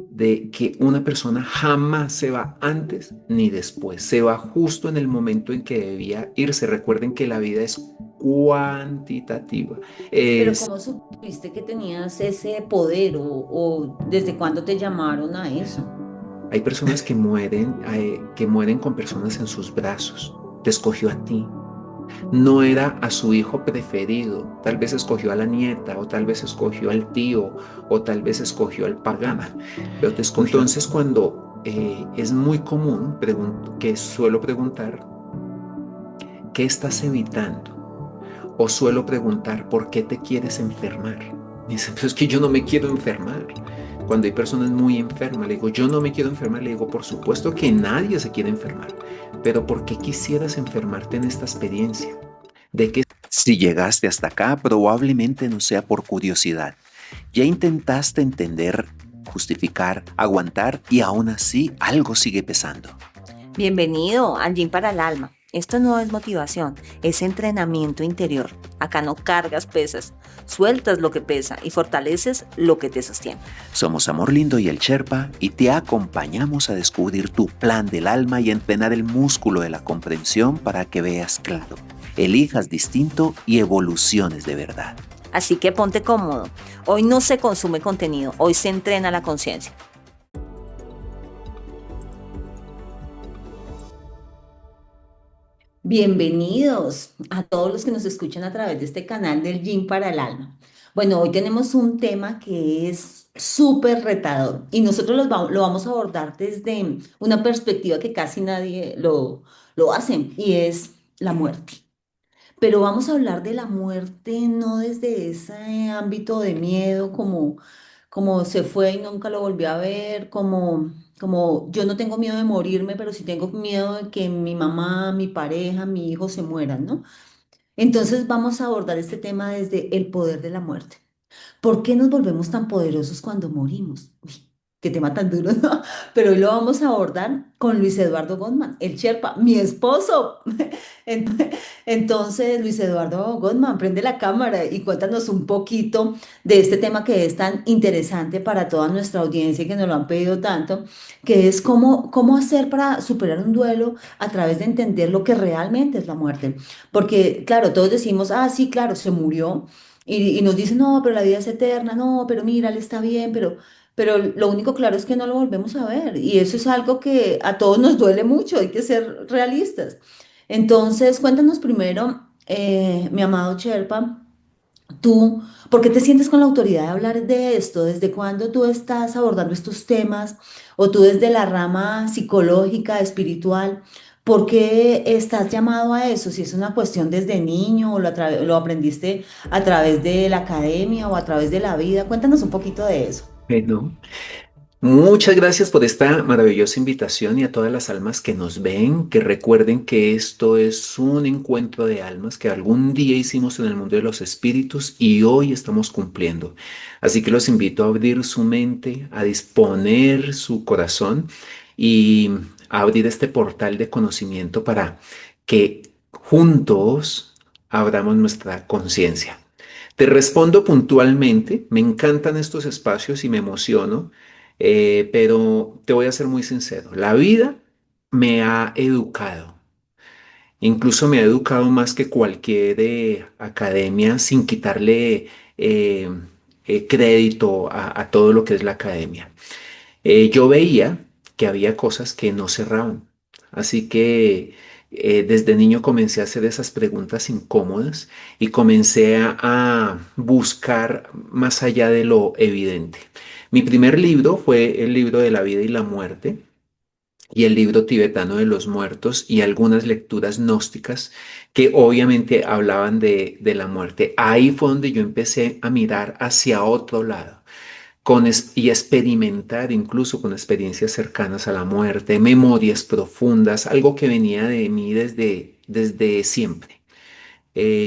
de que una persona jamás se va antes ni después, se va justo en el momento en que debía irse. Recuerden que la vida es cuantitativa. Pero Es, ¿cómo supiste que tenías ese poder o desde cuándo te llamaron a eso? hay personas que mueren con personas en sus brazos. Te escogió a ti. No era a su hijo preferido, tal vez escogió a la nieta, o tal vez escogió al tío, o tal vez escogió al pagano, pero te escogió. Entonces, cuando es muy común que suelo preguntar, ¿qué estás evitando? O suelo preguntar, ¿por qué te quieres enfermar? Me dicen, pero es que yo no me quiero enfermar. Cuando hay personas muy enfermas, le digo, yo no me quiero enfermar. Le digo, por supuesto que nadie se quiere enfermar, pero ¿por qué quisieras enfermarte en esta experiencia? ¿De qué? Si llegaste hasta acá, probablemente no sea por curiosidad. Ya intentaste entender, justificar, aguantar y aún así algo sigue pesando. Bienvenido al Gym para el Alma. Esto no es motivación, es entrenamiento interior. Acá no cargas pesas, sueltas lo que pesa y fortaleces lo que te sostiene. Somos Amor Lindo y el Sherpa y te acompañamos a descubrir tu plan del alma y a entrenar el músculo de la comprensión para que veas claro, elijas distinto y evoluciones de verdad. Así que ponte cómodo. Hoy no se consume contenido, hoy se entrena la conciencia. Bienvenidos a todos los que nos escuchan a través de este canal del Gym para el Alma. Bueno, hoy tenemos un tema que es súper retador y nosotros lo vamos a abordar desde una perspectiva que casi nadie lo hace y es la muerte. Pero vamos a hablar de la muerte no desde ese ámbito de miedo, como se fue y nunca lo volví a ver, como yo no tengo miedo de morirme, pero sí tengo miedo de que mi mamá, mi pareja, mi hijo se mueran, ¿no? Entonces vamos a abordar este tema desde el poder de la muerte. ¿Por qué nos volvemos tan poderosos cuando morimos? Uy, qué tema tan duro, ¿no? Pero hoy lo vamos a abordar con Luis Eduardo Goldman, el Sherpa, mi esposo. Ent- Entonces, Luis Eduardo Goldman, prende la cámara y cuéntanos un poquito de este tema que es tan interesante para toda nuestra audiencia y que nos lo han pedido tanto, que es cómo hacer para superar un duelo a través de entender lo que realmente es la muerte. Porque, claro, todos decimos, ah, sí, claro, se murió. Y nos dicen, no, pero la vida es eterna, no, pero mira, él está bien, pero lo único claro es que no lo volvemos a ver. Y eso es algo que a todos nos duele mucho, hay que ser realistas. Entonces, cuéntanos primero, mi amado Sherpa, tú, ¿por qué te sientes con la autoridad de hablar de esto? ¿Desde cuándo tú estás abordando estos temas? ¿O tú desde la rama psicológica, espiritual? ¿Por qué estás llamado a eso? Si es una cuestión desde niño o lo aprendiste a través de la academia o a través de la vida, cuéntanos un poquito de eso. Bueno, muchas gracias por esta maravillosa invitación y a todas las almas que nos ven, que recuerden que esto es un encuentro de almas que algún día hicimos en el mundo de los espíritus y hoy estamos cumpliendo. Así que los invito a abrir su mente, a disponer su corazón y a abrir este portal de conocimiento para que juntos abramos nuestra conciencia. Te respondo puntualmente, me encantan estos espacios y me emociono, pero te voy a ser muy sincero, la vida me ha educado, incluso me ha educado más que cualquier academia sin quitarle eh, crédito a todo lo que es la academia. Yo veía que había cosas que no cerraban, así que desde niño comencé a hacer esas preguntas incómodas y comencé a buscar más allá de lo evidente. Mi primer libro fue el libro de la vida y la muerte y el libro tibetano de los muertos y algunas lecturas gnósticas que obviamente hablaban de la muerte. Ahí fue donde yo empecé a mirar hacia otro lado y experimentar incluso con experiencias cercanas a la muerte, memorias profundas, algo que venía de mí desde siempre.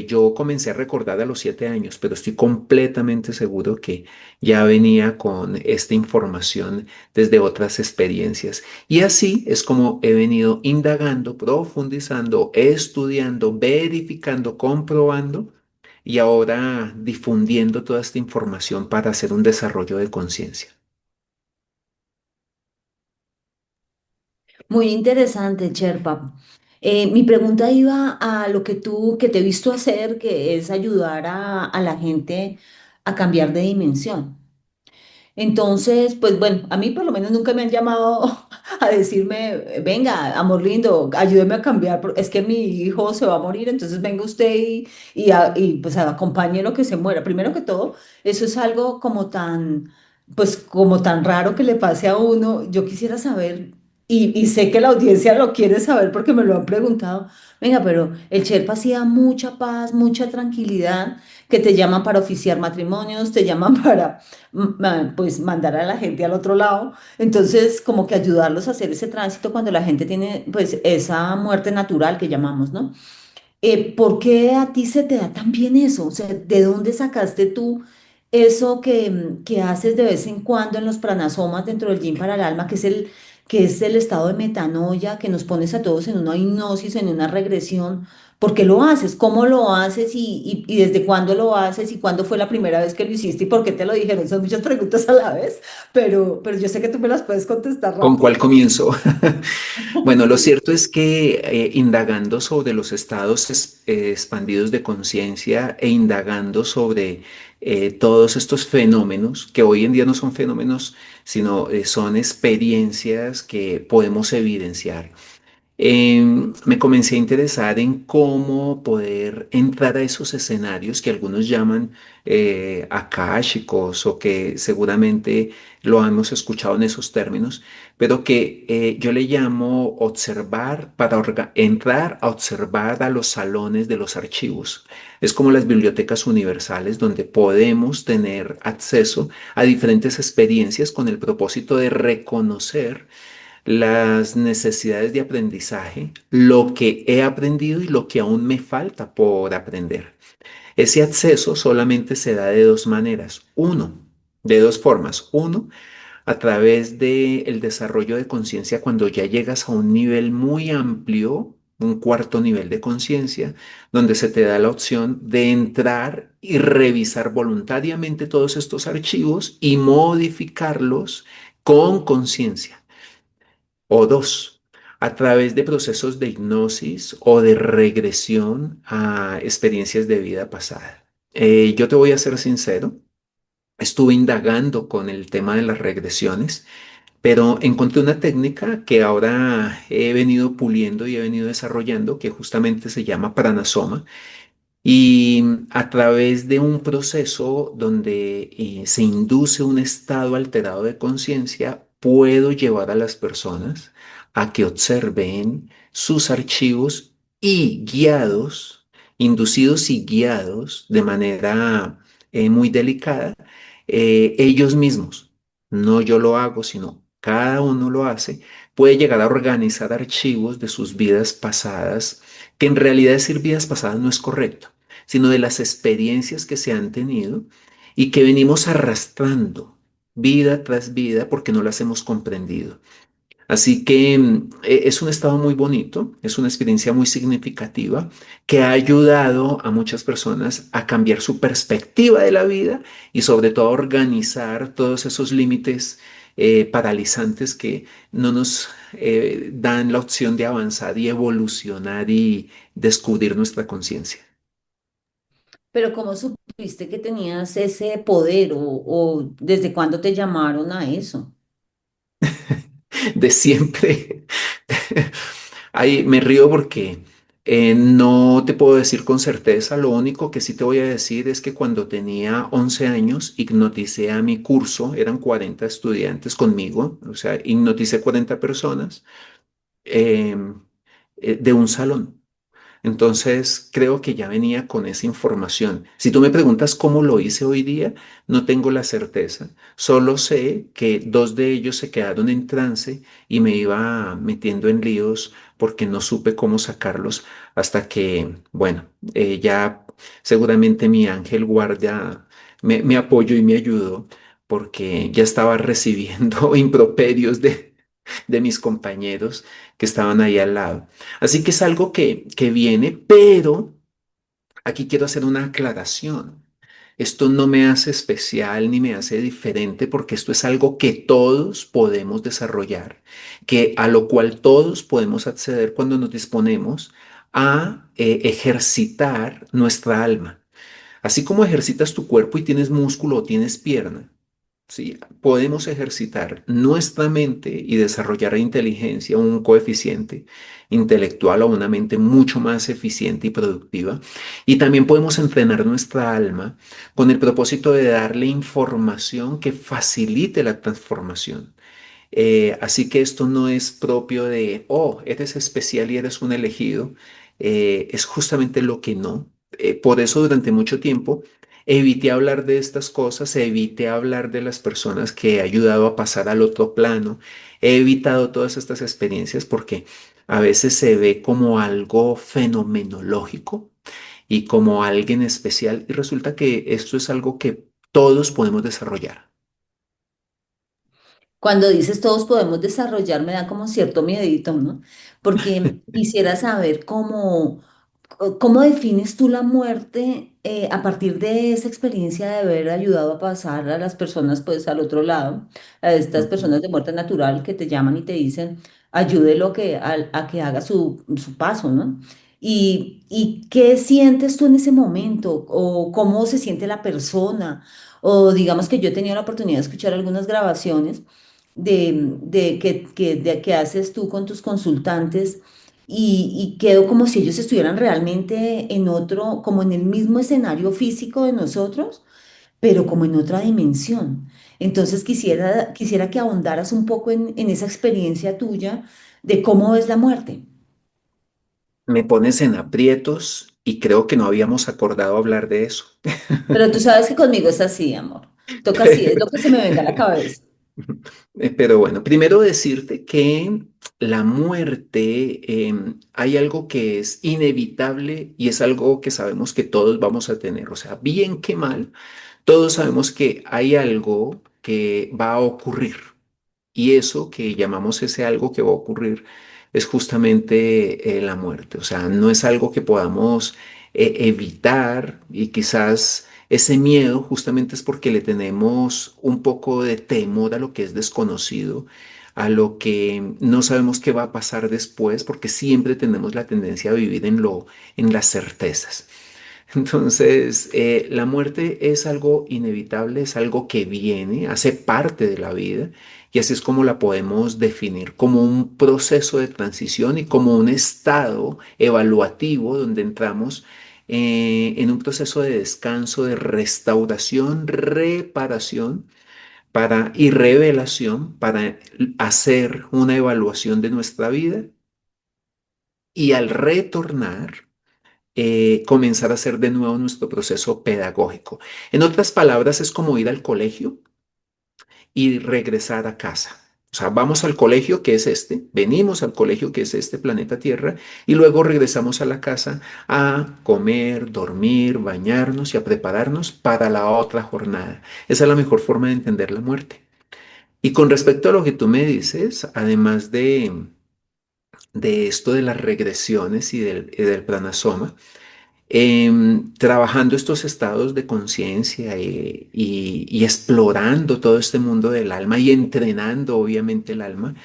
Yo comencé a recordar a los 7 años, pero estoy completamente seguro que ya venía con esta información desde otras experiencias. Y así es como he venido indagando, profundizando, estudiando, verificando, comprobando y ahora difundiendo toda esta información para hacer un desarrollo de conciencia. Muy interesante, Sherpa. Mi pregunta iba a lo que te he visto hacer, que es ayudar a la gente a cambiar de dimensión. Entonces, pues bueno, a mí por lo menos nunca me han llamado a decirme, venga, amor lindo, ayúdeme a cambiar, es que mi hijo se va a morir, entonces venga usted y pues acompañe lo que se muera. Primero que todo, eso es algo como tan, pues como tan raro que le pase a uno. Yo quisiera saber, y sé que la audiencia lo quiere saber porque me lo han preguntado, venga, pero el Sherpa hacía mucha paz, mucha tranquilidad, que te llaman para oficiar matrimonios, te llaman para pues mandar a la gente al otro lado. Entonces, como que ayudarlos a hacer ese tránsito cuando la gente tiene pues esa muerte natural que llamamos, ¿no? ¿Por qué a ti se te da tan bien eso? O sea, ¿de dónde sacaste tú eso que haces de vez en cuando en los pranasomas dentro del Gym para el Alma, que es el estado de metanoia, que nos pones a todos en una hipnosis, en una regresión? ¿Por qué lo haces? ¿Cómo lo haces? Y desde cuándo lo haces? ¿Y cuándo fue la primera vez que lo hiciste? ¿Y por qué te lo dijeron? Son muchas preguntas a la vez, pero yo sé que tú me las puedes contestar ¿Con rápido. cuál comienzo? Bueno, lo cierto es que indagando sobre los estados expandidos de conciencia e indagando sobre todos estos fenómenos, que hoy en día no son fenómenos, sino son experiencias que podemos evidenciar. Me comencé a interesar en cómo poder entrar a esos escenarios que algunos llaman akáshicos o que seguramente lo hemos escuchado en esos términos, pero que yo le llamo observar para entrar a observar a los salones de los archivos. Es como las bibliotecas universales donde podemos tener acceso a diferentes experiencias con el propósito de reconocer las necesidades de aprendizaje, lo que he aprendido y lo que aún me falta por aprender. Ese acceso solamente se da de dos maneras. Uno, de dos formas. Uno, a través del desarrollo de conciencia cuando ya llegas a un nivel muy amplio, un cuarto nivel de conciencia, donde se te da la opción de entrar y revisar voluntariamente todos estos archivos y modificarlos con conciencia. O dos, a través de procesos de hipnosis o de regresión a experiencias de vida pasada. Yo te voy a ser sincero, estuve indagando con el tema de las regresiones, pero encontré una técnica que ahora he venido puliendo y he venido desarrollando, que justamente se llama pranasoma, y a través de un proceso donde se induce un estado alterado de conciencia, puedo llevar a las personas a que observen sus archivos y guiados, inducidos y guiados de manera muy delicada, ellos mismos. No yo lo hago, sino cada uno lo hace, puede llegar a organizar archivos de sus vidas pasadas, que en realidad decir vidas pasadas no es correcto, sino de las experiencias que se han tenido y que venimos arrastrando vida tras vida porque no las hemos comprendido. Así que es un estado muy bonito, es una experiencia muy significativa que ha ayudado a muchas personas a cambiar su perspectiva de la vida y sobre todo a organizar todos esos límites paralizantes que no nos dan la opción de avanzar y evolucionar y descubrir nuestra conciencia. Pero ¿cómo supiste que tenías ese poder o desde cuándo te llamaron a eso? De siempre. Ahí me río porque no te puedo decir con certeza. Lo único que sí te voy a decir es que cuando tenía 11 años hipnoticé a mi curso, eran 40 estudiantes conmigo, o sea, hipnoticé 40 personas em, de un salón. Entonces, creo que ya venía con esa información. Si tú me preguntas cómo lo hice hoy día, no tengo la certeza. Solo sé que dos de ellos se quedaron en trance y me iba metiendo en líos porque no supe cómo sacarlos hasta que, bueno, ya seguramente mi ángel guardia me apoyó y me ayudó porque ya estaba recibiendo improperios de mis compañeros que estaban ahí al lado. Así que es algo que viene, pero aquí quiero hacer una aclaración. Esto no me hace especial ni me hace diferente porque esto es algo que todos podemos desarrollar, que a lo cual todos podemos acceder cuando nos disponemos a ejercitar nuestra alma. Así como ejercitas tu cuerpo y tienes músculo o tienes pierna, ¿sí? Podemos ejercitar nuestra mente y desarrollar inteligencia, un coeficiente intelectual o una mente mucho más eficiente y productiva. Y también podemos entrenar nuestra alma con el propósito de darle información que facilite la transformación. Así que esto no es propio de, oh, eres especial y eres un elegido. Es justamente lo que no. Por eso durante mucho tiempo evité hablar de estas cosas, evité hablar de las personas que he ayudado a pasar al otro plano. He evitado todas estas experiencias porque a veces se ve como algo fenomenológico y como alguien especial y resulta que esto es algo que todos podemos desarrollar. Cuando dices todos podemos desarrollar, me da como cierto miedito, ¿no? Porque quisiera saber cómo defines tú la muerte a partir de esa experiencia de haber ayudado a pasar a las personas pues al otro lado, a estas Ujú. personas de muerte natural que te llaman y te dicen, ayúdelo a que haga su paso, ¿no? Y qué sientes tú en ese momento o cómo se siente la persona o digamos que yo he tenido la oportunidad de escuchar algunas grabaciones que haces tú con tus consultantes y quedo como si ellos estuvieran realmente en otro, como en el mismo escenario físico de nosotros, pero como en otra dimensión. Entonces quisiera que ahondaras un poco en esa experiencia tuya de cómo ves la muerte. Me pones en aprietos y creo que no habíamos acordado hablar de eso. Pero tú sabes que conmigo es así, amor. Toca así, es lo que se me venga a la cabeza. Pero bueno, primero decirte que la muerte, hay algo que es inevitable y es algo que sabemos que todos vamos a tener. O sea, bien que mal, todos sabemos que hay algo que va a ocurrir. Y eso que llamamos ese algo que va a ocurrir es justamente la muerte. O sea, no es algo que podamos evitar y quizás ese miedo justamente es porque le tenemos un poco de temor a lo que es desconocido, a lo que no sabemos qué va a pasar después, porque siempre tenemos la tendencia a vivir en las certezas. Entonces, la muerte es algo inevitable, es algo que viene, hace parte de la vida y así es como la podemos definir, como un proceso de transición y como un estado evaluativo donde entramos en un proceso de descanso, de restauración, reparación y revelación para hacer una evaluación de nuestra vida y al retornar comenzar a hacer de nuevo nuestro proceso pedagógico. En otras palabras, es como ir al colegio y regresar a casa. O sea, vamos al colegio que es este, venimos al colegio que es este planeta Tierra y luego regresamos a la casa a comer, dormir, bañarnos y a prepararnos para la otra jornada. Esa es la mejor forma de entender la muerte. Y con respecto a lo que tú me dices, además de esto de las regresiones y del pranasoma, trabajando estos estados de conciencia y explorando todo este mundo del alma y entrenando obviamente el alma,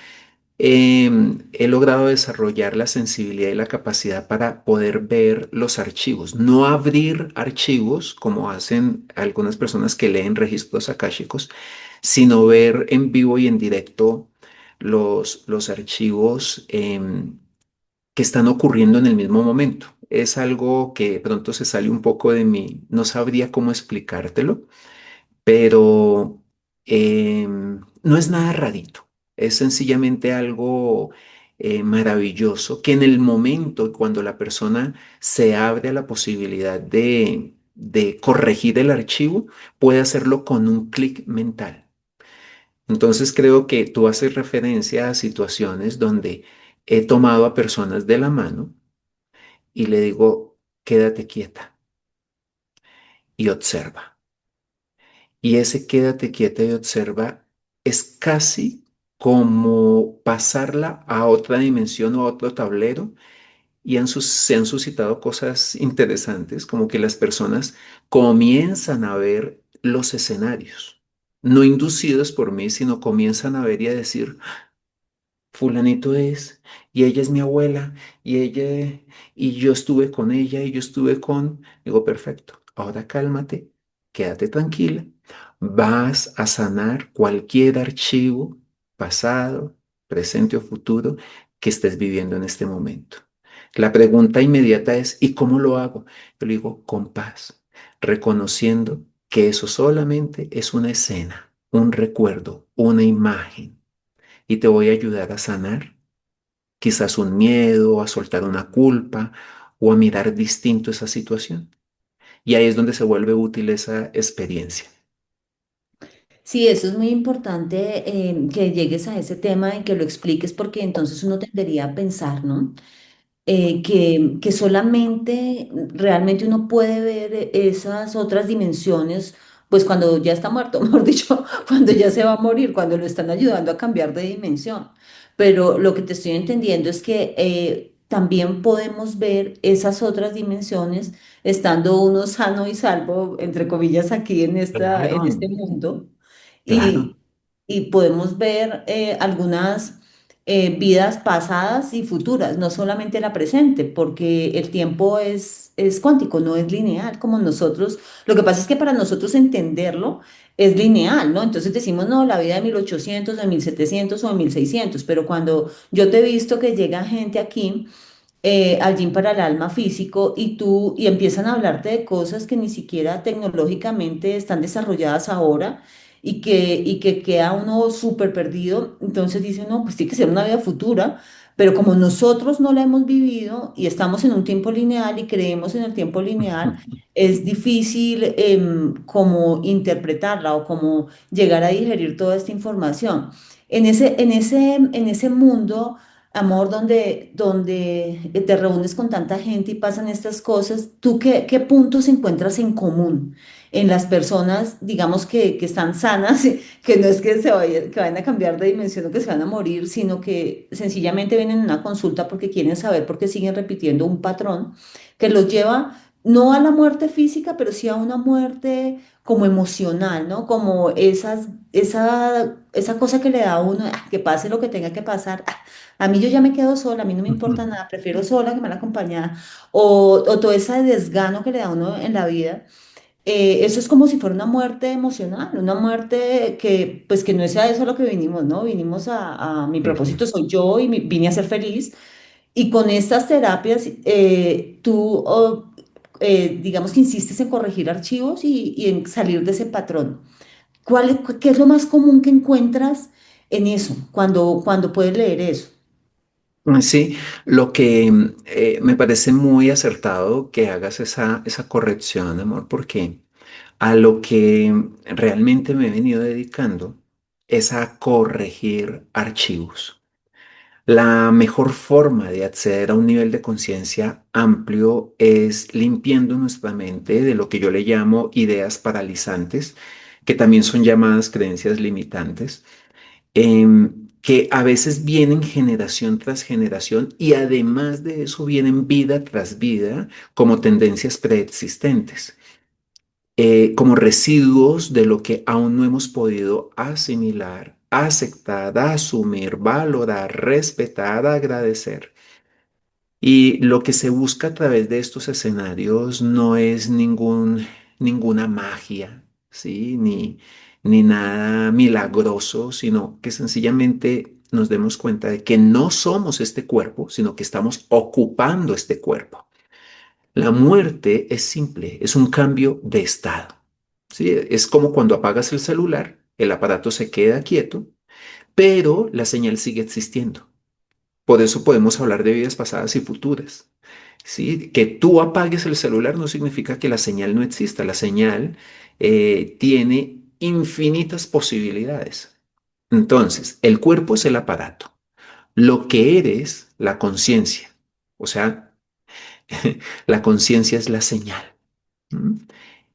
he logrado desarrollar la sensibilidad y la capacidad para poder ver los archivos, no abrir archivos como hacen algunas personas que leen registros akáshicos, sino ver en vivo y en directo los archivos. Que están ocurriendo en el mismo momento. Es algo que de pronto se sale un poco de mí, no sabría cómo explicártelo, pero no es nada rarito, es sencillamente algo maravilloso que en el momento cuando la persona se abre a la posibilidad de corregir el archivo, puede hacerlo con un clic mental. Entonces creo que tú haces referencia a situaciones donde he tomado a personas de la mano y le digo, quédate quieta y observa. Y ese quédate quieta y observa es casi como pasarla a otra dimensión o a otro tablero y se han suscitado cosas interesantes, como que las personas comienzan a ver los escenarios, no inducidos por mí, sino comienzan a ver y a decir, fulanito es, y ella es mi abuela, y ella, y yo estuve con ella, y yo estuve con, digo, perfecto, ahora cálmate, quédate tranquila, vas a sanar cualquier archivo pasado, presente o futuro que estés viviendo en este momento. La pregunta inmediata es, ¿y cómo lo hago? Yo le digo, con paz, reconociendo que eso solamente es una escena, un recuerdo, una imagen y te voy a ayudar a sanar quizás un miedo, a soltar una culpa o a mirar distinto esa situación. Y ahí es donde se vuelve útil esa experiencia. Sí, eso es muy importante que llegues a ese tema y que lo expliques porque entonces uno tendería a pensar, ¿no? Que solamente realmente uno puede ver esas otras dimensiones, pues cuando ya está muerto, mejor dicho, cuando ya se va a morir, cuando lo están ayudando a cambiar de dimensión. Pero lo que te estoy entendiendo es que también podemos ver esas otras dimensiones estando uno sano y salvo, entre comillas, aquí en Claro, este mundo. claro. Y, y podemos ver algunas vidas pasadas y futuras, no solamente la presente, porque el tiempo es cuántico, no es lineal como nosotros. Lo que pasa es que para nosotros entenderlo es lineal, ¿no? Entonces decimos, no, la vida de 1800, de 1700 o de 1600, pero cuando yo te he visto que llega gente aquí al Gym para el Alma físico y empiezan a hablarte de cosas que ni siquiera tecnológicamente están desarrolladas ahora y que queda uno súper perdido. Entonces dicen, no, pues tiene que ser una vida futura, pero como nosotros no la hemos vivido y estamos en un tiempo lineal y creemos en el tiempo lineal, es difícil como interpretarla o como llegar a digerir toda esta información. En ese mundo amor, donde te reúnes con tanta gente y pasan estas cosas, ¿tú qué puntos encuentras en común en las personas, digamos, que están sanas, que no es que vayan a cambiar de dimensión o que se van a morir, sino que sencillamente vienen a una consulta porque quieren saber por qué siguen repitiendo un patrón que los lleva no a la muerte física, pero sí a una muerte como emocional, ¿no? Como esa cosa que le da a uno, que pase lo que tenga que pasar. A mí yo ya me quedo sola, a mí no me importa nada, prefiero sola que mal acompañada. O todo ese desgano que le da a uno en la vida. Eso es como si fuera una muerte emocional, una muerte que, pues que no es a eso a lo que vinimos, ¿no? Vinimos mi Sí. propósito soy yo y vine a ser feliz. Y con estas terapias, tú, digamos que insistes en corregir archivos y en salir de ese patrón. ¿Qué es lo más común que encuentras en eso, cuando puedes leer eso? Sí, lo que me parece muy acertado que hagas esa corrección, amor, porque a lo que realmente me he venido dedicando es a corregir archivos. La mejor forma de acceder a un nivel de conciencia amplio es limpiando nuestra mente de lo que yo le llamo ideas paralizantes, que también son llamadas creencias limitantes, que a veces vienen generación tras generación y además de eso vienen vida tras vida como tendencias preexistentes, como residuos de lo que aún no hemos podido asimilar, aceptar, asumir, valorar, respetar, agradecer. Y lo que se busca a través de estos escenarios no es ninguna magia, ¿sí? Ni nada milagroso, sino que sencillamente nos demos cuenta de que no somos este cuerpo, sino que estamos ocupando este cuerpo. La muerte es simple, es un cambio de estado, ¿sí? Es como cuando apagas el celular, el aparato se queda quieto, pero la señal sigue existiendo. Por eso podemos hablar de vidas pasadas y futuras. ¿Sí? Que tú apagues el celular no significa que la señal no exista. La señal tiene infinitas posibilidades. Entonces, el cuerpo es el aparato. Lo que eres, la conciencia. O sea, la conciencia es la señal. ¿Mm?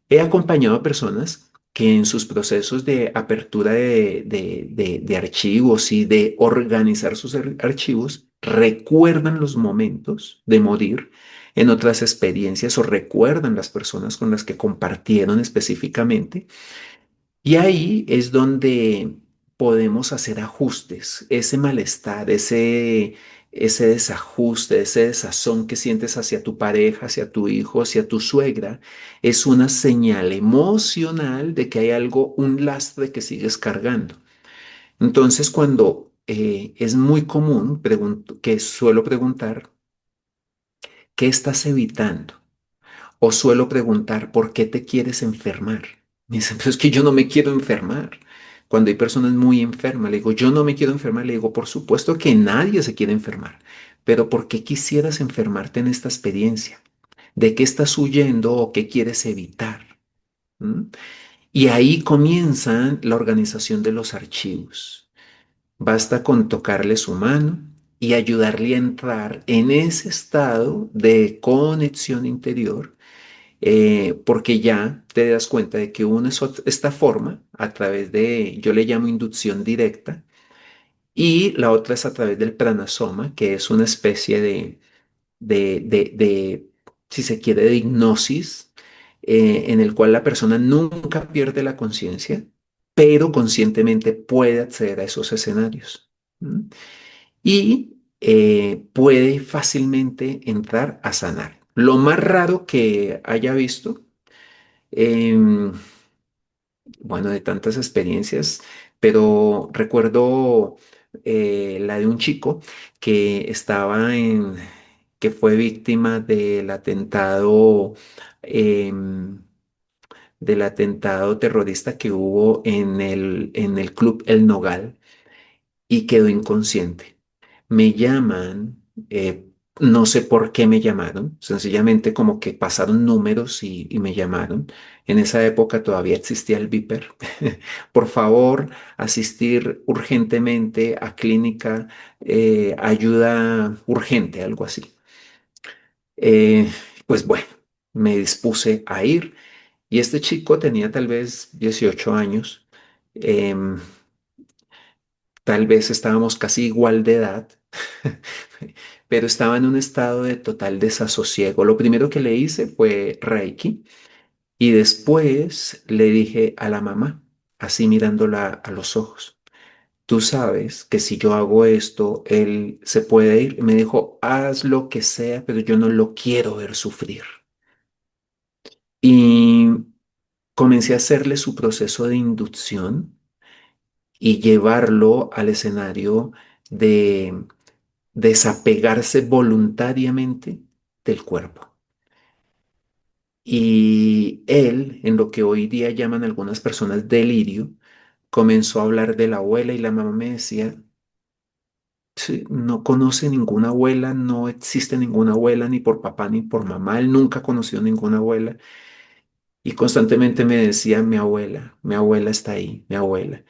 He acompañado a personas que en sus procesos de apertura de archivos y de organizar sus archivos, recuerdan los momentos de morir en otras experiencias o recuerdan las personas con las que compartieron específicamente. Y ahí es donde podemos hacer ajustes, ese malestar, ese desajuste, ese desazón que sientes hacia tu pareja, hacia tu hijo, hacia tu suegra, es una señal emocional de que hay algo, un lastre que sigues cargando. Entonces, cuando es muy común, que suelo preguntar, ¿qué estás evitando? O suelo preguntar, ¿por qué te quieres enfermar? Me dicen, pero es que yo no me quiero enfermar. Cuando hay personas muy enfermas, le digo, yo no me quiero enfermar. Le digo, por supuesto que nadie se quiere enfermar, pero ¿por qué quisieras enfermarte en esta experiencia? ¿De qué estás huyendo o qué quieres evitar? ¿Mm? Y ahí comienza la organización de los archivos. Basta con tocarle su mano y ayudarle a entrar en ese estado de conexión interior, porque ya te das cuenta de que una es esta forma a través de, yo le llamo inducción directa, y la otra es a través del pranasoma, que es una especie de, si se quiere, de hipnosis, en el cual la persona nunca pierde la conciencia, pero conscientemente puede acceder a esos escenarios. ¿Mm? Y puede fácilmente entrar a sanar. Lo más raro que haya visto, em, bueno, de tantas experiencias, pero recuerdo la de un chico que que fue víctima em, del atentado terrorista que hubo en el club El Nogal y quedó inconsciente. Me llaman, no sé por qué me llamaron, sencillamente como que pasaron números y me llamaron. En esa época todavía existía el Viper. Por favor, asistir urgentemente a clínica, ayuda urgente, algo así. Eh, pues bueno, me dispuse a ir y este chico tenía tal vez 18 años. em, Tal vez estábamos casi igual de edad, pero estaba en un estado de total desasosiego. Lo primero que le hice fue Reiki y después le dije a la mamá, así mirándola a los ojos, tú sabes que si yo hago esto, él se puede ir. Y me dijo, haz lo que sea, pero yo no lo quiero ver sufrir. Y comencé a hacerle su proceso de inducción y llevarlo al escenario de desapegarse voluntariamente del cuerpo. Y él, en lo que hoy día llaman algunas personas delirio, comenzó a hablar de la abuela y la mamá me decía, "Sí, no conoce ninguna abuela, no existe ninguna abuela, ni por papá ni por mamá, él nunca conoció ninguna abuela. Y constantemente me decía, mi abuela está ahí, mi abuela.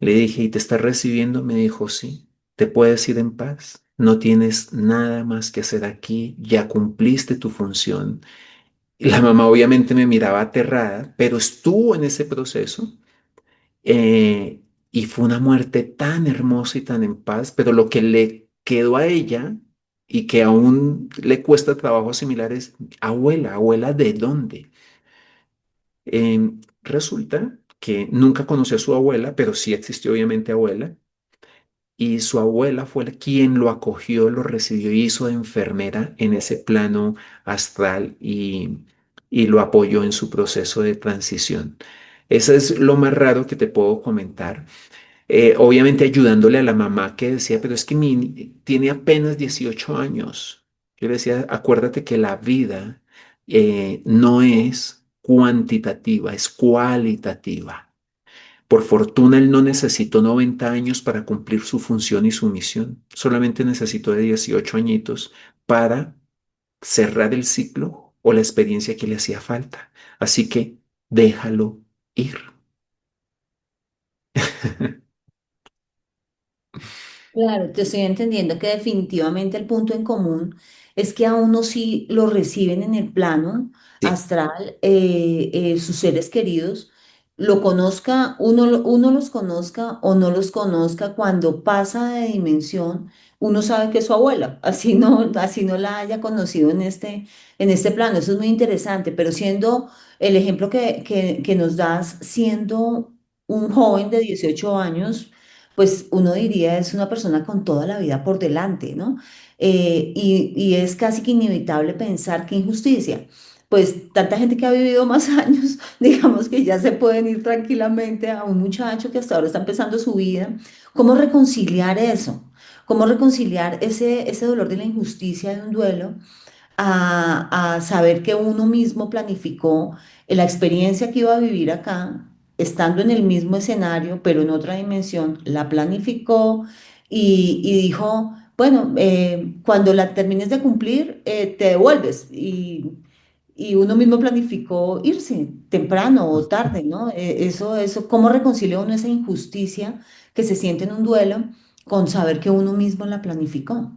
Le dije, ¿y te está recibiendo? Me dijo, sí, te puedes ir en paz. No tienes nada más que hacer aquí, ya cumpliste tu función. Y la mamá obviamente me miraba aterrada, pero estuvo en ese proceso, y fue una muerte tan hermosa y tan en paz, pero lo que le quedó a ella y que aún le cuesta trabajo asimilar es, abuela, abuela, ¿de dónde? Resulta que nunca conoció a su abuela, pero sí existió obviamente abuela. Y su abuela fue quien lo acogió, lo recibió y hizo de enfermera en ese plano astral y lo apoyó en su proceso de transición. Eso es lo más raro que te puedo comentar. Obviamente ayudándole a la mamá que decía, pero es que tiene apenas 18 años. Yo le decía, acuérdate que la vida no es cuantitativa, es cualitativa. Por fortuna, él no necesitó 90 años para cumplir su función y su misión. Solamente necesitó de 18 añitos para cerrar el ciclo o la experiencia que le hacía falta. Así que déjalo ir. Claro, te estoy entendiendo que definitivamente el punto en común es que a uno sí lo reciben en el plano Sí, astral, sus seres queridos lo conozca, uno los conozca o no los conozca, cuando pasa de dimensión, uno sabe que es su abuela, así no la haya conocido en este plano. Eso es muy interesante, pero siendo el ejemplo que nos das, siendo un joven de 18 años, pues uno diría es una persona con toda la vida por delante, ¿no? Y es casi que inevitable pensar qué injusticia. Pues tanta gente que ha vivido más años, digamos que ya se pueden ir tranquilamente a un muchacho que hasta ahora está empezando su vida. ¿Cómo reconciliar eso? ¿Cómo reconciliar ese dolor de la injusticia de un duelo a saber que uno mismo planificó la experiencia que iba a vivir acá, estando en el mismo escenario, pero en otra dimensión, la planificó y dijo, bueno, cuando la termines de cumplir, te devuelves y uno mismo planificó irse temprano o tarde, ¿no? ¿Cómo reconcilia uno esa injusticia que se siente en un duelo con saber que uno mismo la planificó?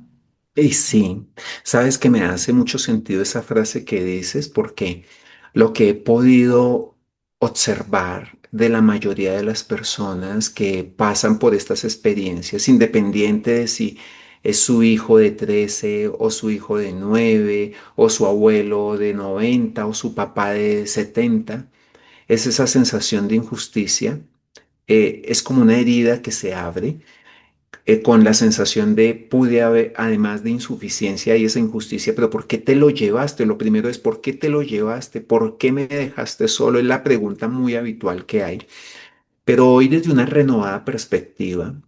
Y sí, sabes que me hace mucho sentido esa frase que dices porque lo que he podido observar de la mayoría de las personas que pasan por estas experiencias, independiente de si es su hijo de 13 o su hijo de 9 o su abuelo de 90 o su papá de 70, es esa sensación de injusticia. Es como una herida que se abre con la sensación de pude haber, además de insuficiencia y esa injusticia, pero ¿por qué te lo llevaste? Lo primero es ¿por qué te lo llevaste? ¿Por qué me dejaste solo? Es la pregunta muy habitual que hay. Pero hoy desde una renovada perspectiva,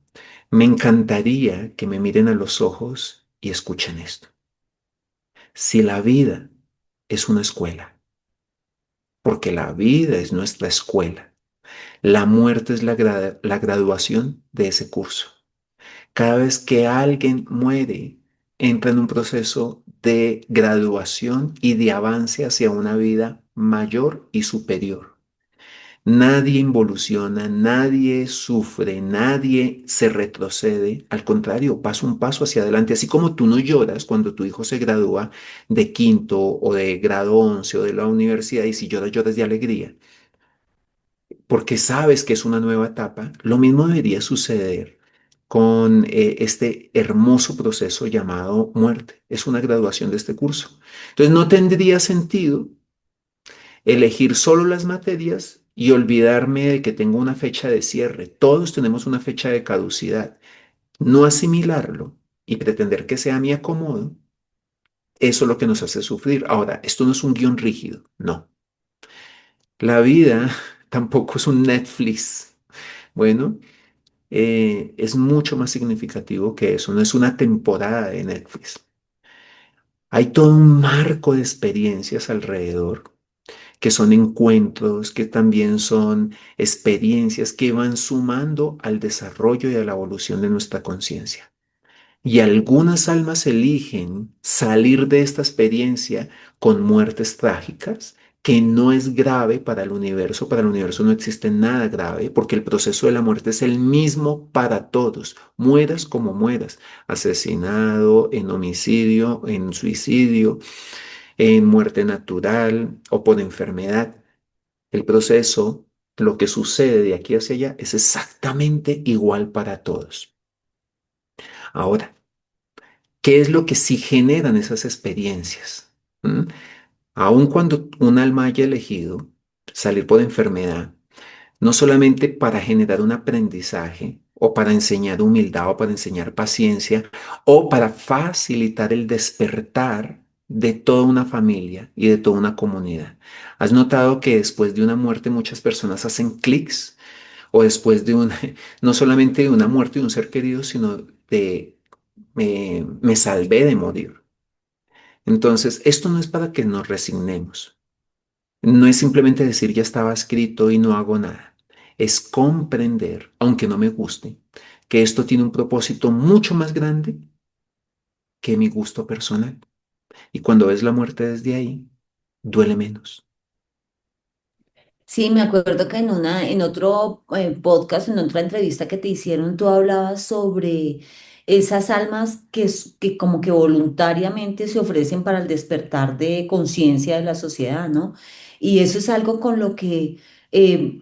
me encantaría que me miren a los ojos y escuchen esto. Si la vida es una escuela, porque la vida es nuestra escuela, la muerte es la graduación de ese curso. Cada vez que alguien muere, entra en un proceso de graduación y de avance hacia una vida mayor y superior. Nadie involuciona, nadie sufre, nadie se retrocede. Al contrario, pasa un paso hacia adelante. Así como tú no lloras cuando tu hijo se gradúa de quinto o de grado 11 o de la universidad y si lloras, lloras de alegría porque sabes que es una nueva etapa, lo mismo debería suceder con este hermoso proceso llamado muerte. Es una graduación de este curso. Entonces no tendría sentido elegir solo las materias y olvidarme de que tengo una fecha de cierre. Todos tenemos una fecha de caducidad. No asimilarlo y pretender que sea mi acomodo, eso es lo que nos hace sufrir. Ahora, esto no es un guión rígido, no. La vida tampoco es un Netflix. Bueno, es mucho más significativo que eso, no es una temporada de Netflix. Hay todo un marco de experiencias alrededor, que son encuentros, que también son experiencias que van sumando al desarrollo y a la evolución de nuestra conciencia. Y algunas almas eligen salir de esta experiencia con muertes trágicas, que no es grave para el universo no existe nada grave, porque el proceso de la muerte es el mismo para todos, mueras como mueras, asesinado, en homicidio, en suicidio, en muerte natural o por enfermedad. El proceso, lo que sucede de aquí hacia allá, es exactamente igual para todos. Ahora, ¿qué es lo que sí generan esas experiencias? ¿Mm? Aun cuando un alma haya elegido salir por enfermedad, no solamente para generar un aprendizaje o para enseñar humildad o para enseñar paciencia o para facilitar el despertar de toda una familia y de toda una comunidad. ¿Has notado que después de una muerte muchas personas hacen clics? O después de una, no solamente de una muerte de un ser querido, sino de me salvé de morir. Entonces, esto no es para que nos resignemos. No es simplemente decir ya estaba escrito y no hago nada. Es comprender, aunque no me guste, que esto tiene un propósito mucho más grande que mi gusto personal. Y cuando ves la muerte desde ahí, duele menos. Sí, me acuerdo que en otro podcast, en otra entrevista que te hicieron, tú hablabas sobre esas almas que como que voluntariamente se ofrecen para el despertar de conciencia de la sociedad, ¿no? Y eso es algo con lo que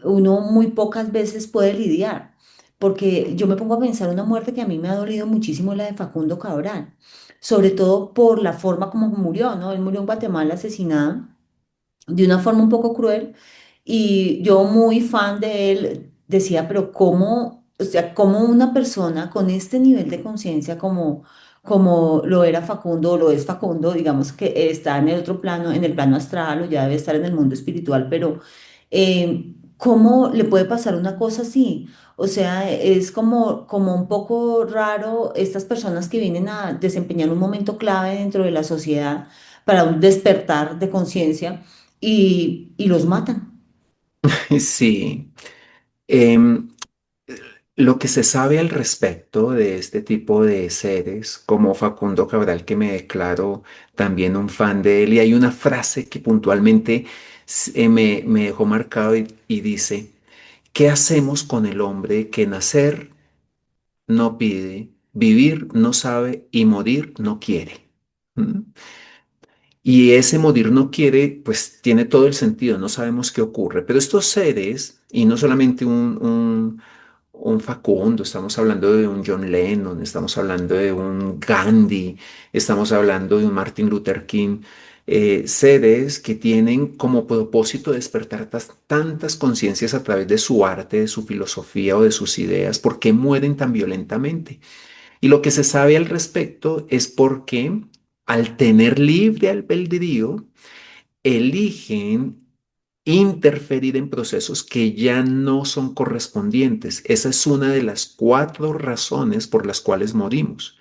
uno muy pocas veces puede lidiar. Porque yo me pongo a pensar una muerte que a mí me ha dolido muchísimo, la de Facundo Cabral, sobre todo por la forma como murió, ¿no? Él murió en Guatemala asesinado de una forma un poco cruel y yo muy fan de él decía, pero ¿cómo, o sea, cómo una persona con este nivel de conciencia como lo era Facundo o lo es Facundo, digamos que está en el otro plano, en el plano astral o ya debe estar en el mundo espiritual, pero ¿cómo le puede pasar una cosa así? O sea, es como un poco raro estas personas que vienen a desempeñar un momento clave dentro de la sociedad para un despertar de conciencia y los matan. Sí. Em, lo que se sabe al respecto de este tipo de seres, como Facundo Cabral, que me declaro también un fan de él, y hay una frase que puntualmente me dejó marcado y dice, ¿qué hacemos con el hombre que nacer no pide, vivir no sabe y morir no quiere? ¿Mm? Y ese morir no quiere, pues tiene todo el sentido, no sabemos qué ocurre. Pero estos seres, y no solamente un Facundo, estamos hablando de un John Lennon, estamos hablando de un Gandhi, estamos hablando de un Martin Luther King, seres que tienen como propósito despertar tantas conciencias a través de su arte, de su filosofía o de sus ideas, ¿por qué mueren tan violentamente? Y lo que se sabe al respecto es porque al tener libre albedrío, eligen interferir en procesos que ya no son correspondientes. Esa es una de las cuatro razones por las cuales morimos,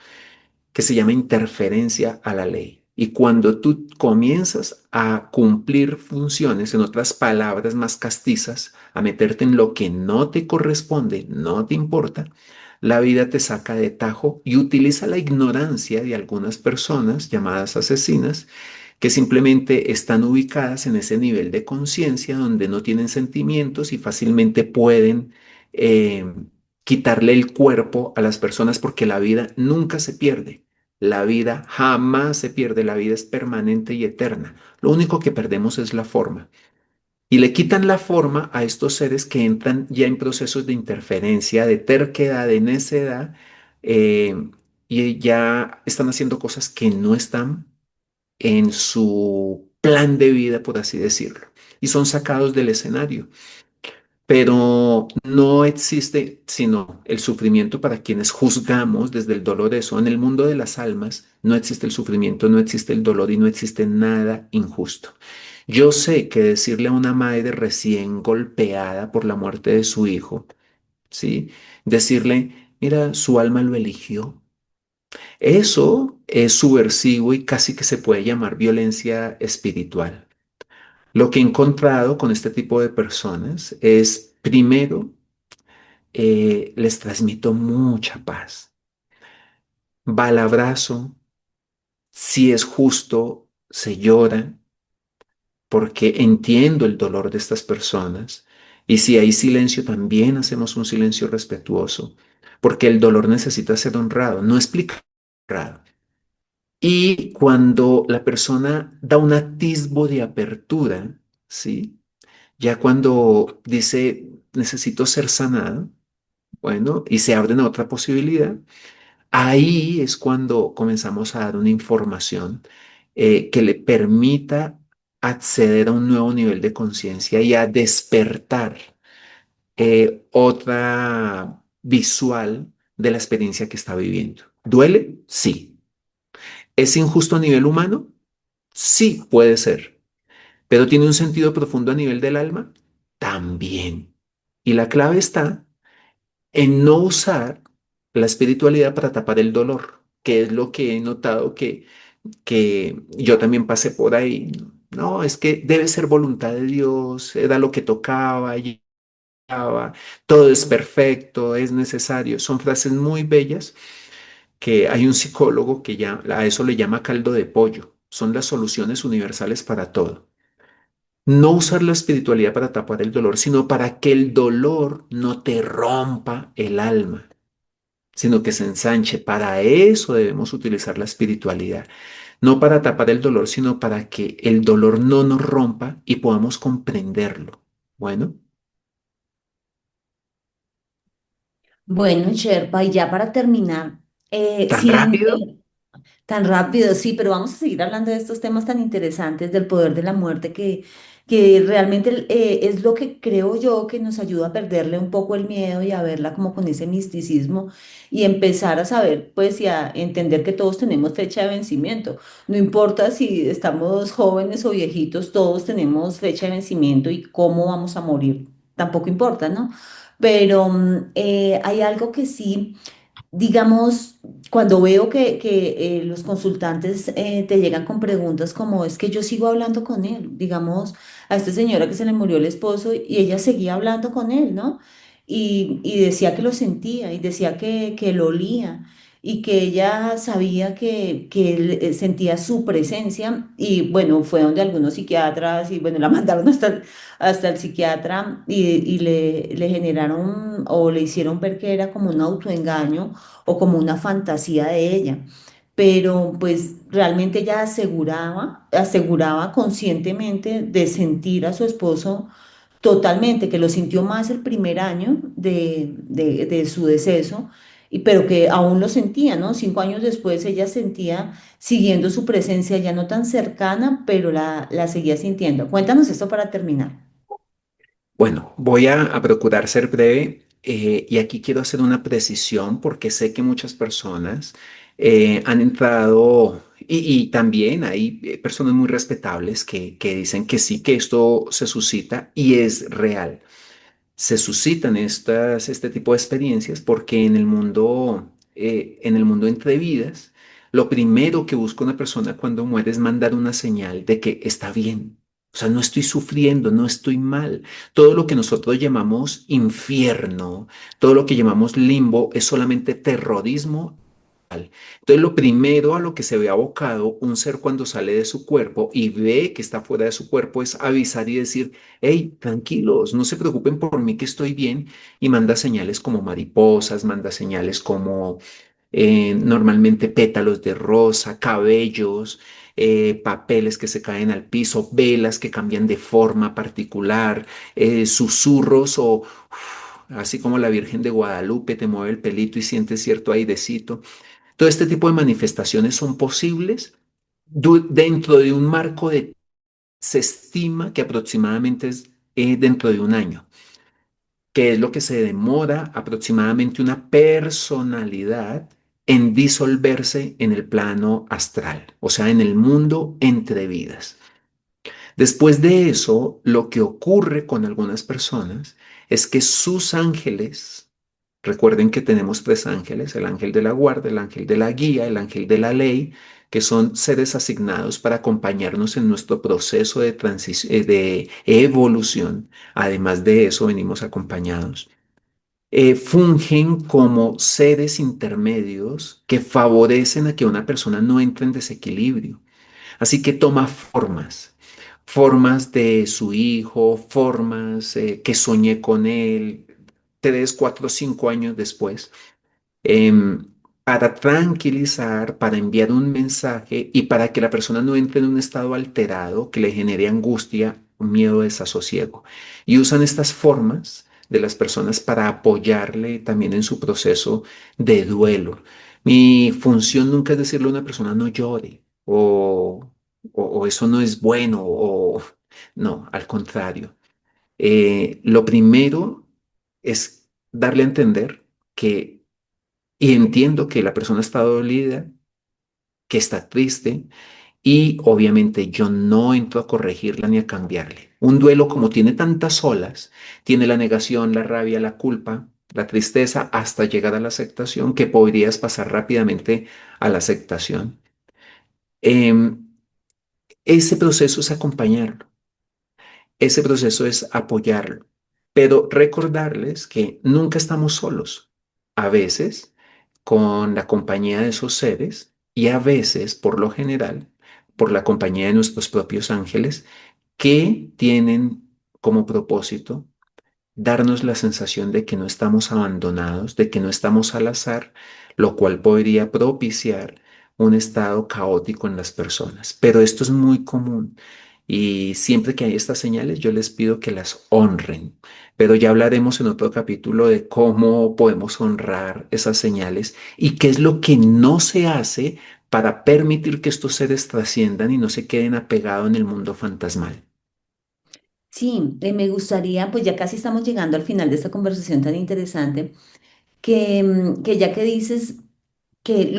que se llama interferencia a la ley. Y cuando tú comienzas a cumplir funciones, en otras palabras más castizas, a meterte en lo que no te corresponde, no te importa, la vida te saca de tajo y utiliza la ignorancia de algunas personas llamadas asesinas que simplemente están ubicadas en ese nivel de conciencia donde no tienen sentimientos y fácilmente pueden eh, quitarle el cuerpo a las personas porque la vida nunca se pierde. La vida jamás se pierde, la vida es permanente y eterna. Lo único que perdemos es la forma. Y le quitan la forma a estos seres que entran ya en procesos de interferencia, de terquedad, de necedad, eh, y ya están haciendo cosas que no están en su plan de vida, por así decirlo, y son sacados del escenario. Pero no existe sino el sufrimiento para quienes juzgamos desde el dolor eso. En el mundo de las almas no existe el sufrimiento, no existe el dolor y no existe nada injusto. Yo sé que decirle a una madre recién golpeada por la muerte de su hijo, ¿sí? Decirle, mira, su alma lo eligió. Eso es subversivo y casi que se puede llamar violencia espiritual. Lo que he encontrado con este tipo de personas es, primero, les transmito mucha paz. Va al abrazo, si es justo, se llora, porque entiendo el dolor de estas personas. Y si hay silencio, también hacemos un silencio respetuoso, porque el dolor necesita ser honrado, no explicado. Y cuando la persona da un atisbo de apertura, ¿sí? Ya cuando dice, necesito ser sanado, bueno, y se abren a otra posibilidad, ahí es cuando comenzamos a dar una información que le permita acceder a un nuevo nivel de conciencia y a despertar otra visual de la experiencia que está viviendo. ¿Duele? Sí. ¿Es injusto a nivel humano? Sí, puede ser. ¿Pero tiene un sentido profundo a nivel del alma? También. Y la clave está en no usar la espiritualidad para tapar el dolor, que es lo que he notado que yo también pasé por ahí. No, es que debe ser voluntad de Dios, era lo que tocaba, llegaba, todo es perfecto, es necesario. Son frases muy bellas que hay un psicólogo que ya a eso le llama caldo de pollo. Son las soluciones universales para todo. No usar la espiritualidad para tapar el dolor, sino para que el dolor no te rompa el alma, sino que se ensanche. Para eso debemos utilizar la espiritualidad, no para tapar el dolor, sino para que el dolor no nos rompa y podamos comprenderlo. Bueno. Bueno, Sherpa, y ya para terminar, ¿Tan sí, rápido? tan rápido, sí, pero vamos a seguir hablando de estos temas tan interesantes del poder de la muerte que realmente es lo que creo yo que nos ayuda a perderle un poco el miedo y a verla como con ese misticismo y empezar a saber, pues, y a entender que todos tenemos fecha de vencimiento. No importa si estamos jóvenes o viejitos, todos tenemos fecha de vencimiento y cómo vamos a morir, tampoco importa, ¿no? Pero hay algo que sí. Digamos, cuando veo que los consultantes te llegan con preguntas como es que yo sigo hablando con él, digamos, a esta señora que se le murió el esposo y ella seguía hablando con él, ¿no? Y decía que lo sentía y decía que lo olía y que ella sabía que él sentía su presencia y bueno, fue donde algunos psiquiatras y bueno, la mandaron hasta el psiquiatra y le generaron o le hicieron ver que era como un autoengaño o como una fantasía de ella. Pero pues realmente ella aseguraba conscientemente de sentir a su esposo totalmente, que lo sintió más el primer año de su deceso, pero que aún lo sentía, ¿no? 5 años después ella sentía, siguiendo su presencia ya no tan cercana, pero la seguía sintiendo. Cuéntanos esto para terminar. Bueno, voy a procurar ser breve y aquí quiero hacer una precisión porque sé que muchas personas han entrado y también hay personas muy respetables que dicen que sí, que esto se suscita y es real. Se suscitan este tipo de experiencias porque en el mundo entre vidas, lo primero que busca una persona cuando muere es mandar una señal de que está bien. O sea, no estoy sufriendo, no estoy mal. Todo lo que nosotros llamamos infierno, todo lo que llamamos limbo es solamente terrorismo. Entonces, lo primero a lo que se ve abocado un ser cuando sale de su cuerpo y ve que está fuera de su cuerpo es avisar y decir, hey, tranquilos, no se preocupen por mí que estoy bien. Y manda señales como mariposas, manda señales como normalmente pétalos de rosa, cabellos, papeles que se caen al piso, velas que cambian de forma particular, susurros o así como la Virgen de Guadalupe te mueve el pelito y sientes cierto airecito. Todo este tipo de manifestaciones son posibles dentro de un marco de, se estima que aproximadamente es dentro de un año, que es lo que se demora aproximadamente una personalidad en disolverse en el plano astral, o sea, en el mundo entre vidas. Después de eso, lo que ocurre con algunas personas es que sus ángeles, recuerden que tenemos tres ángeles, el ángel de la guarda, el ángel de la guía, el ángel de la ley, que son seres asignados para acompañarnos en nuestro proceso de de evolución. Además de eso, venimos acompañados. Fungen como seres intermedios que favorecen a que una persona no entre en desequilibrio. Así que toma formas, formas de su hijo, formas que soñé con él 3, 4, 5 años después, em, para tranquilizar, para enviar un mensaje y para que la persona no entre en un estado alterado que le genere angustia, miedo, desasosiego. Y usan estas formas de las personas para apoyarle también en su proceso de duelo. Mi función nunca es decirle a una persona no llore o eso no es bueno o no, al contrario. Lo primero es darle a entender que y entiendo que la persona está dolida, que está triste y obviamente yo no entro a corregirla ni a cambiarle. Un duelo como tiene tantas olas, tiene la negación, la rabia, la culpa, la tristeza, hasta llegar a la aceptación, que podrías pasar rápidamente a la aceptación. Em, ese proceso es acompañarlo. Ese proceso es apoyarlo, pero recordarles que nunca estamos solos. A veces con la compañía de esos seres y a veces, por lo general, por la compañía de nuestros propios ángeles que tienen como propósito darnos la sensación de que no estamos abandonados, de que no estamos al azar, lo cual podría propiciar un estado caótico en las personas. Pero esto es muy común Y siempre que hay estas señales, yo les pido que las honren. Pero ya hablaremos en otro capítulo de cómo podemos honrar esas señales y qué es lo que no se hace para permitir que estos seres trasciendan y no se queden apegados en el mundo fantasmal. Sí, me gustaría, pues ya casi estamos llegando al final de esta conversación tan interesante, que ya que dices que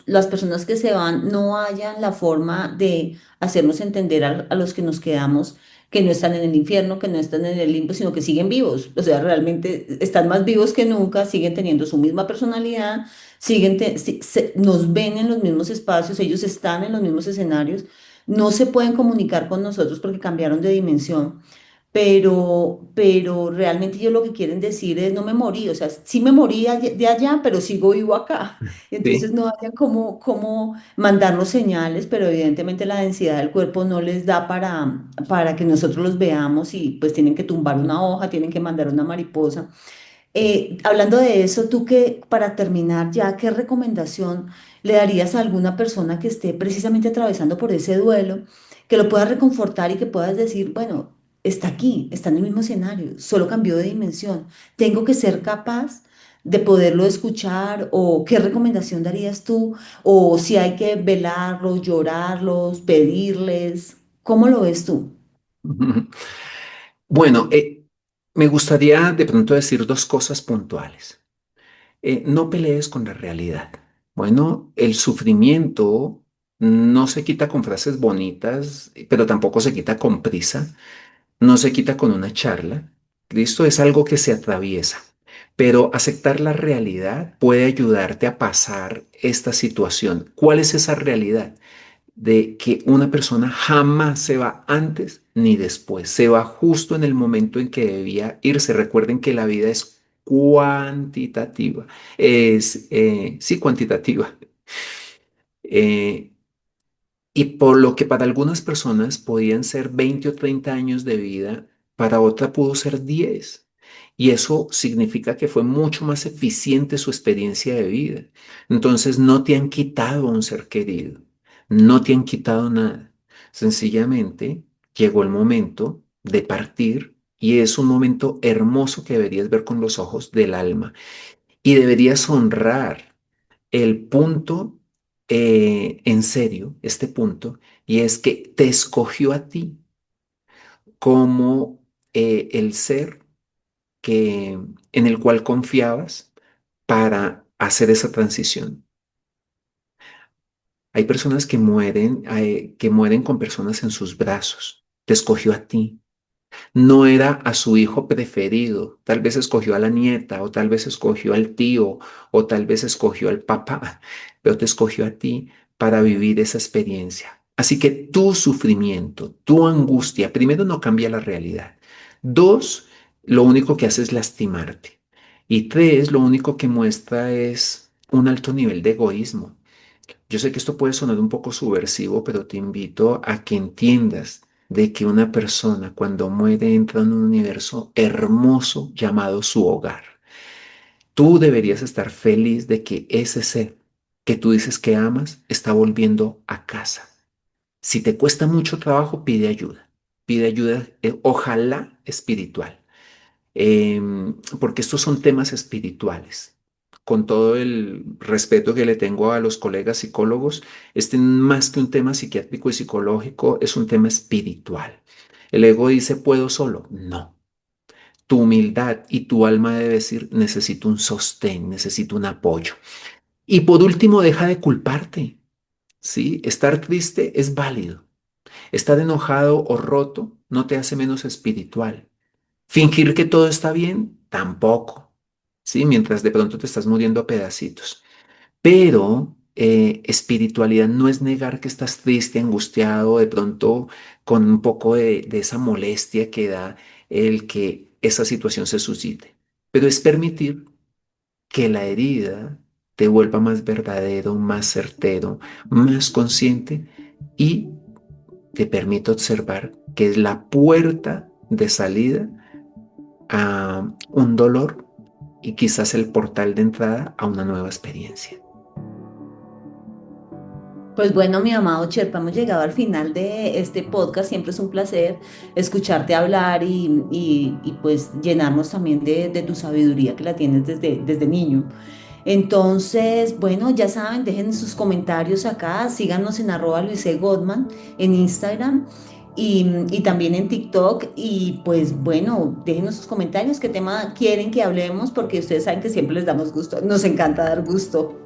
las personas que se van no hayan la forma de hacernos entender a los que nos quedamos, que no están en el infierno, que no están en el limbo, sino que siguen vivos. O sea, realmente están más vivos que nunca, siguen teniendo su misma personalidad, nos ven en los mismos espacios, ellos están en los mismos escenarios, no se pueden comunicar con nosotros porque cambiaron de dimensión, pero realmente ellos lo que quieren decir es no me morí, o sea, sí me morí de allá, pero sigo vivo acá. Entonces ¿Sí? no haya cómo mandarnos señales, pero evidentemente la densidad del cuerpo no les da para que nosotros los veamos y pues tienen que tumbar una hoja, tienen que mandar una mariposa. Hablando de eso, tú que para terminar ya, ¿qué recomendación le darías a alguna persona que esté precisamente atravesando por ese duelo, que lo pueda reconfortar y que puedas decir, bueno, está aquí, está en el mismo escenario, solo cambió de dimensión, tengo que ser capaz de poderlo escuchar? ¿O qué recomendación darías tú? ¿O si hay que velarlos, llorarlos, pedirles? ¿Cómo lo ves tú? Bueno, me gustaría de pronto decir dos cosas puntuales. No pelees con la realidad. Bueno, el sufrimiento no se quita con frases bonitas, pero tampoco se quita con prisa, no se quita con una charla. Listo, es algo que se atraviesa. Pero aceptar la realidad puede ayudarte a pasar esta situación. ¿Cuál es esa realidad? De que una persona jamás se va antes ni después, se va justo en el momento en que debía irse. Recuerden que la vida es cuantitativa, sí, cuantitativa. Eh, y por lo que para algunas personas podían ser 20 o 30 años de vida, para otra pudo ser 10. Y eso significa que fue mucho más eficiente su experiencia de vida. Entonces no te han quitado a un ser querido, no te han quitado nada. Sencillamente llegó el momento de partir y es un momento hermoso que deberías ver con los ojos del alma y deberías honrar el punto en serio, este punto, y es que te escogió a ti como el ser que, en el cual confiabas para hacer esa transición. Hay personas que mueren con personas en sus brazos. Te escogió a ti. No era a su hijo preferido, tal vez escogió a la nieta, o tal vez escogió al tío, o tal vez escogió al papá, pero te escogió a ti para vivir esa experiencia. Así que tu sufrimiento, tu angustia, primero no cambia la realidad. Dos, lo único que hace es lastimarte. Y tres, lo único que muestra es un alto nivel de egoísmo. Yo sé que esto puede sonar un poco subversivo, pero te invito a que entiendas de que una persona cuando muere entra en un universo hermoso llamado su hogar. Tú deberías estar feliz de que ese ser que tú dices que amas está volviendo a casa. Si te cuesta mucho trabajo, pide ayuda, ojalá espiritual, porque estos son temas espirituales. Con todo el respeto que le tengo a los colegas psicólogos, este más que un tema psiquiátrico y psicológico es un tema espiritual. El ego dice, ¿puedo solo? No. Tu humildad y tu alma debe decir, necesito un sostén, necesito un apoyo. Y por último, deja de culparte, ¿sí? Estar triste es válido. Estar enojado o roto no te hace menos espiritual. Fingir que todo está bien, tampoco, ¿sí? Mientras de pronto te estás muriendo a pedacitos. Pero espiritualidad no es negar que estás triste, angustiado, de pronto con un poco de esa molestia que da el que esa situación se suscite. Pero es permitir que la herida te vuelva más verdadero, más certero, más consciente y te permite observar que es la puerta de salida a un dolor y quizás el portal de entrada a una nueva experiencia. Pues bueno, mi amado Cherpa, hemos llegado al final de este podcast. Siempre es un placer escucharte hablar y pues llenarnos también de tu sabiduría que la tienes desde niño. Entonces, bueno, ya saben, dejen sus comentarios acá, síganos en @LuiseGodman en Instagram y también en TikTok. Y pues bueno, déjenos sus comentarios, qué tema quieren que hablemos, porque ustedes saben que siempre les damos gusto, nos encanta dar gusto.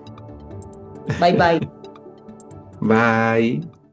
Bye bye. Bye.